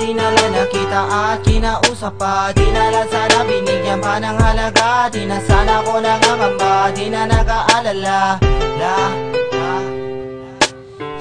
di na lang nakita at kinausap pa, di na lang sana binigyan pa ng halaga. Di na sana ko nangangamba, di na nag-aalala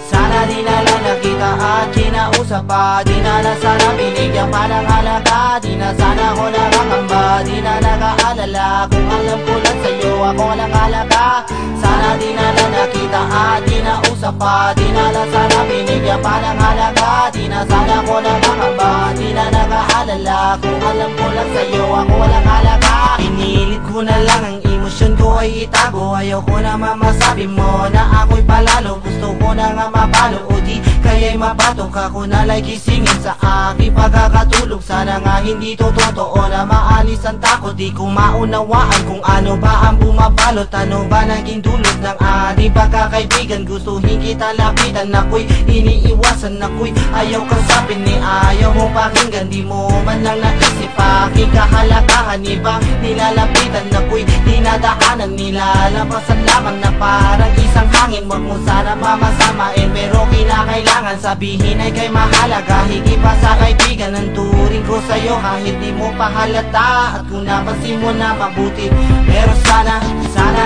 Sana di na lang nakita at kinausap pa, di na lang sana binigyan pa ng halaga. Di na sana ko nangangamba, di na nag-aalala. Kung alam ko lang sa'yo ako lang halaga. Sana di na lang nakita at kinausap pa, di na lang sana binigyan pa ng halaga. Di na sana ko nangangamba, di na nag-aalala. Kung alam ko lang sa'yo ako lang halaga. Pinilit ko na lang ang emosyon ko ay itago. Ayaw ko na mamasabi mo na ako'y palalo. Gusto ko na nga mapalo o di kaya'y mabatok ako na like gisingin sa aking pagkakatulog. Sana nga hindi to totoo na maalis ang takot. Di ko maunawaan kung ano ba ang bumabalot. Ano ba naging dulot ng ating pagkakaibigan? Gustuhin kita lapitan, ako'y iniiwasan, ako'y ayaw kasapin ni ayaw mo pakinggan. Di mo man lang naisip aking kahalagahan. Ibang nilalapitan, ako'y dinadaanan, nilalampasan lamang na parang isang hangin. Wag mo sana mamasamain pero kinakailangan sabihin ay kay mahalaga. Higit pa sa kaibigan ang turing ko sa'yo kahit di mo pa halata. At kung napansin mo na mabuti, pero sana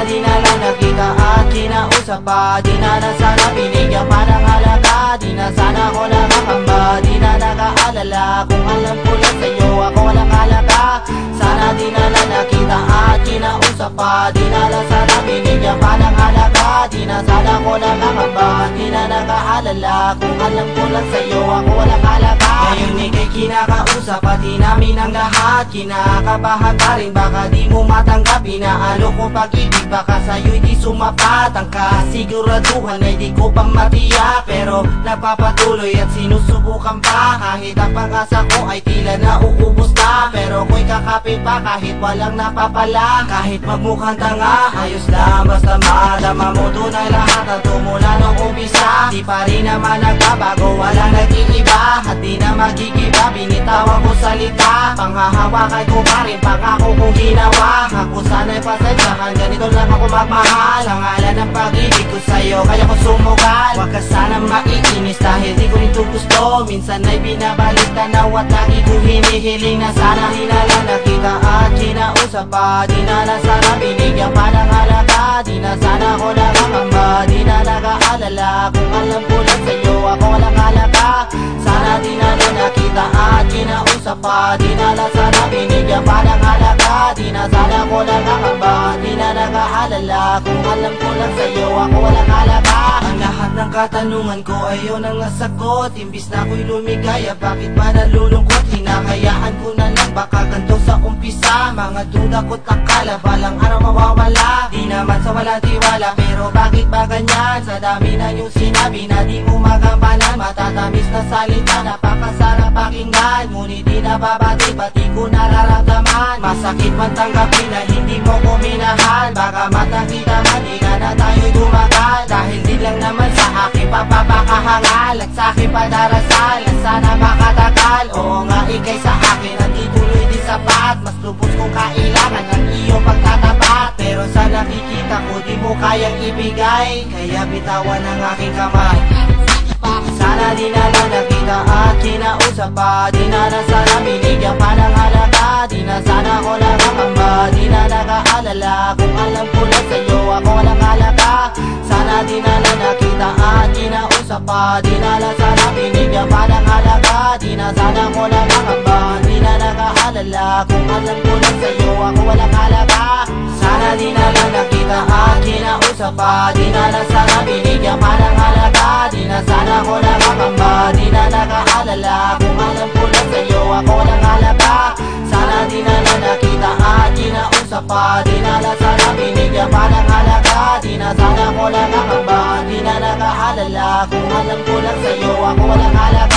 di na lang nakita at kinausap pa, di na lang sana binigyan pa ng halaga. Di na sana ko nakakamba, di na nag-aalala. Kung alam ko lang sa'yo ako walang halaga. Sana di na lang nakita at kinausap pa, di na lang sana binigyan pa ng halaga. Di na sana ko nakakamba, di na nag-aalala. Kung alam ko lang sa'yo ako walang halaga. Ngayon ika'y kinakausap pati namin ang lahat. Kinakabahan ka rin baka di mo matanggap. Inaalo ko pag-ibig baka sa'yo'y di sumapat. Ang kasiguraduhan ay di ko pang matiyak, pero nagpapatuloy at sinusubukan pa. Kahit ang pag-asa ko ay tila nauubos na, pero ko'y kakapit pa kahit walang napapala. Kahit magmukhang tanga, ayos lang basta madama mo tunay lahat at tumula nung umpisa. Di pa rin naman nagbabago, walang nag-iiba at di na magigiba. Binitawan ko salita, panghahawakan ko pa rin pangako kong ginawa. Ako sana'y pasensyahan, ganito lang ako magmahal. Sa ngalan ng pag-ibig ko sa'yo, kaya ko sumugal. Huwag ka sana maiinis dahil di ko nito gusto. Minsan ay binabalik tanaw at lagi ko hinihiling na sana di na lang nakita at kinausap pa. Di na lang sana binigyan pa ng halaga. Di na sana ko nakakamba, di na nag-aalala. Kung alam ko lang sa'yo ako walang halaga. Sana di na lang nakita at kinausap pa, di na lang sana binigyan pa ng halaga. Di na sana ko nakakamba, di na nag-aalala. Kung alam ko lang sa'yo ako walang halaga. Ang lahat ng katanungan ko ayaw nang nasagot. Imbis na ako'y lumigaya, bakit ba nalulungkot? Hinahayaan ko na lang baka ganito sa umpisa. Mga duda ko't akala balang araw mawawala. Di naman sa walang tiwala, pero bakit ba ganyan? Sa dami na yung sinabi na di mo magampanan. Matatamis na salita, napakasarap pakinggan. Ngunit di nababati, pati ko nararamdaman. Masakit man tanggapin na hindi mo ko minahal. Baka matakita man, di ka na tayo'y tumagal. Dahil di lang naman sa akin papapakahangal at sa akin padarasal at sana makatagal. Oo nga ikay sa akin at ituloy di sapat. Mas lubos kong kailangan ng iyong pagtatapat, pero sa nakikita ko di mo kayang ibigay, kaya bitawan ang aking kamay. Sana di na lang nakita at kinausap pa, di na lang sana binigyan pa ng halaga. Di na sana ko nakakamba, di na nag-aalala. Kung alam ko lang sa'yo ako walang halaga. Sana di na lang nakita at kinausap pa, di na lang sana binigyan pa ng halaga. Di na sana ko nakakamba, di na nag-aalala. Kung alam ko lang sa'yo ako walang halaga. Sana di na lang nakita at kinausap pa, di na lang sana binigyan pa ng halaga. Di na sana ko nakakamba, di na nag-aalala. Kung alam ko lang sa'yo ako walang halaga. Sana di na lang nakita at kinausap pa, di na lang sana binigyan pa ng halaga. Di na sana ko nakakamba, di na nag-aalala. Kung alam ko lang sa'yo ako walang halaga.